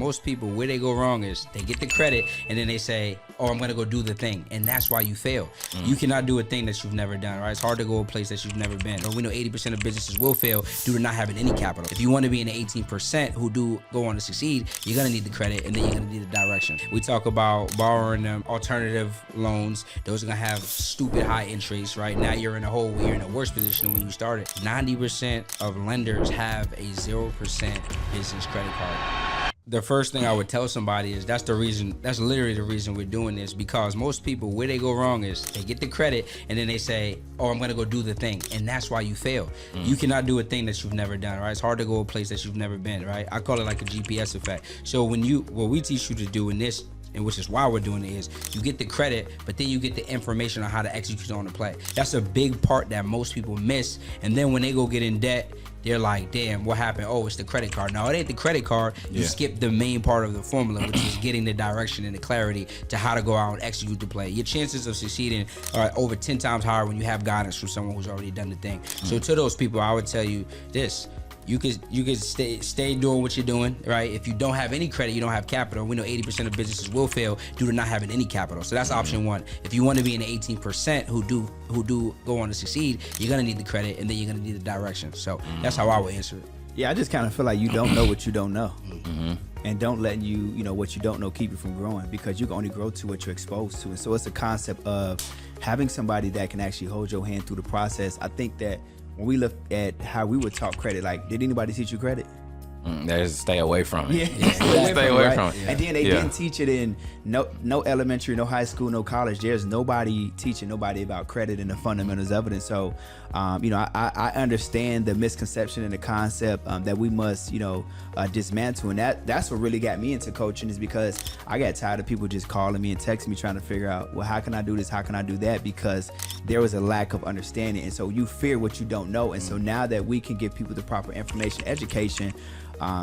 most people, where they go wrong is they get the credit and then they say, oh, I'm going to go do the thing. And that's why you fail. You cannot do a thing that you've never done, right? It's hard to go a place that you've never been. Or we know 80% of businesses will fail due to not having any capital. If you want to be in the 18% who do go on to succeed, you're going to need the credit and then you're going to need the direction. We talk about borrowing them alternative loans. Those are going to have stupid high interest, right? Now you're in a hole where you're in a worse position than when you started. 90% of lenders have a 0% business credit card. The first thing I would tell somebody is that's literally the reason we're doing this, because most people, where they go wrong is they get the credit and then they say, oh, I'm going to go do the thing. And that's why you fail. You cannot do a thing that you've never done, right? It's hard to go a place that you've never been, right? I call it like a GPS effect. So what we teach you to do in this, and which is why we're doing it, is you get the credit, but then you get the information on how to execute on the play. That's a big part that most people miss. And then when they go get in debt, they're like, damn, what happened? Oh, it's the credit card. No, it ain't the credit card. You skip the main part of the formula, which is getting the direction and the clarity to how to go out and execute the play. Your chances of succeeding are over 10 times higher when you have guidance from someone who's already done the thing. So to those people, I would tell you this. You could stay doing what you're doing, right? If you don't have any credit, you don't have capital. We know 80% of businesses will fail due to not having any capital. So that's option one. If you want to be in the 18% who do go on to succeed, you're gonna need the credit and then you're gonna need the direction. So that's how I would answer it. Yeah, I just kind of feel like you don't know what you don't know. And don't let what you don't know keep you from growing, because you can only grow to what you're exposed to. And so it's a concept of having somebody that can actually hold your hand through the process. I think that when we look at how we were taught credit, like, did anybody teach you credit? There's stay away from it. Stay away from it. And then they didn't teach it in no elementary, no high school, no college. There's nobody teaching nobody about credit and the fundamentals of it. And so, I understand the misconception and the concept that we must, dismantle. And that's what really got me into coaching, is because I got tired of people just calling me and texting me trying to figure out, well, how can I do this? How can I do that? Because there was a lack of understanding. And so you fear what you don't know. And so now that we can give people the proper information, education,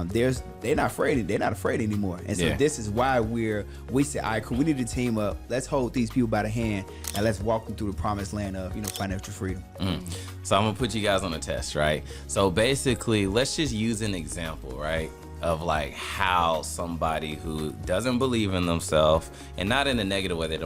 they're not afraid anymore. And so this is why we say, all right, cool, we need to team up. Let's hold these people by the hand and let's walk them through the promised land of financial freedom. So I'm gonna put you guys on a test, right? So basically, let's just use an example, right, of like how somebody who doesn't believe in themselves, and not in a negative way, they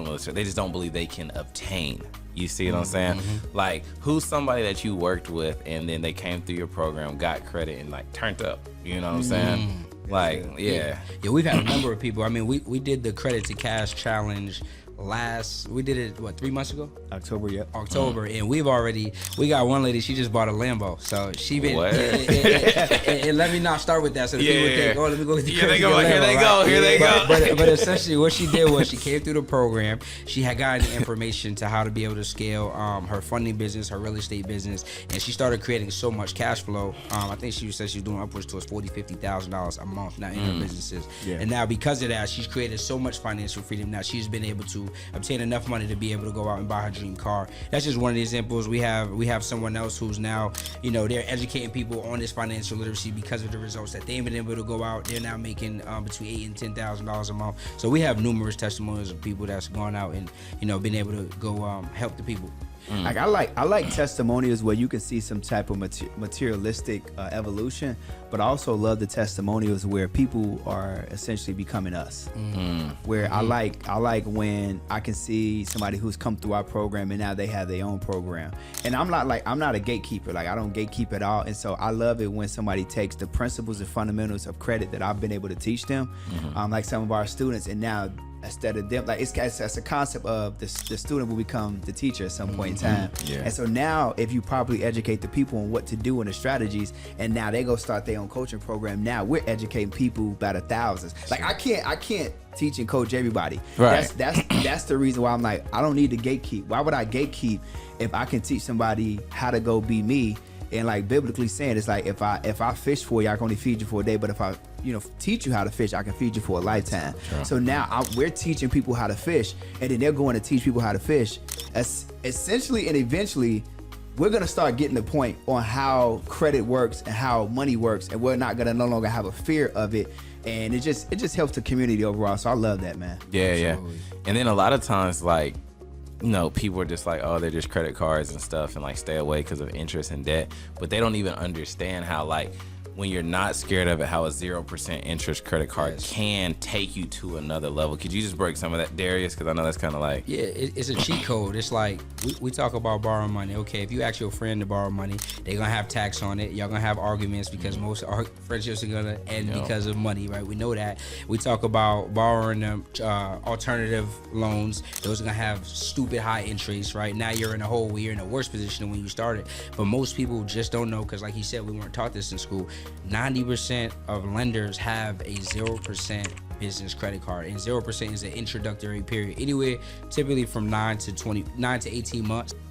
just don't believe they can obtain. You see what I'm saying? Like, who's somebody that you worked with and then they came through your program, got credit, and like turned up? You know what I'm saying? Like, yeah, we've had a number of people. I mean, we did the Credit to Cash challenge we did it 3 months ago? October. And we got one lady, she just bought a Lambo. So she been and let me not start with that, so the people think, oh, let me go get the credit. Here they go. But essentially what she did was she came through the program. She had gotten information to how to be able to scale her funding business, her real estate business, and she started creating so much cash flow. I think she said she was doing upwards towards $40,000-$50,000 a month now in her businesses. And now because of that, she's created so much financial freedom. Now she's been able to obtain enough money to be able to go out and buy her dream car. That's just one of the examples. We have someone else who's now, they're educating people on this financial literacy because of the results that they've been able to go out. They're now making between $8,000 and $10,000 a month. So we have numerous testimonials of people that's gone out and been able to go help the people. Like I like testimonials where you can see some type of materialistic evolution, but I also love the testimonials where people are essentially becoming us. Where I like when I can see somebody who's come through our program and now they have their own program. And I'm not a gatekeeper. Like, I don't gatekeep at all. And so I love it when somebody takes the principles and fundamentals of credit that I've been able to teach them, like some of our students, and now instead of them, like it's a concept of the student will become the teacher at some point in time. And so now if you properly educate the people on what to do and the strategies, and now they go start their own coaching program, now we're educating people by the thousands. Like, I can't teach and coach everybody. Right. That's the reason why I'm like, I don't need to gatekeep. Why would I gatekeep if I can teach somebody how to go be me? And like biblically saying, it's like if I fish for you, I can only feed you for a day, but if I teach you how to fish, I can feed you for a lifetime. Sure. So now we're teaching people how to fish, and then they're going to teach people how to fish. Essentially and eventually, we're gonna start getting the point on how credit works and how money works, and we're not gonna no longer have a fear of it. And it just helps the community overall. So I love that, man. Yeah. And then a lot of times, like, people are just like, oh, they're just credit cards and stuff, and like stay away because of interest and debt. But they don't even understand how, like, when you're not scared of it, how a 0% interest credit card can take you to another level. Could you just break some of that, Darius? Because I know that's kind of like... Yeah, it's a cheat code. It's like, we talk about borrowing money. Okay, if you ask your friend to borrow money, they're going to have tax on it. Y'all going to have arguments because most friendships are going to end because of money, right? We know that. We talk about borrowing them alternative loans. Those are going to have stupid high interest, right? Now you're in a hole where you're in a worse position than when you started. But most people just don't know because, like he said, we weren't taught this in school. 90% of lenders have a 0% business credit card, and 0% is an introductory period, anywhere typically from 9 to 18 months.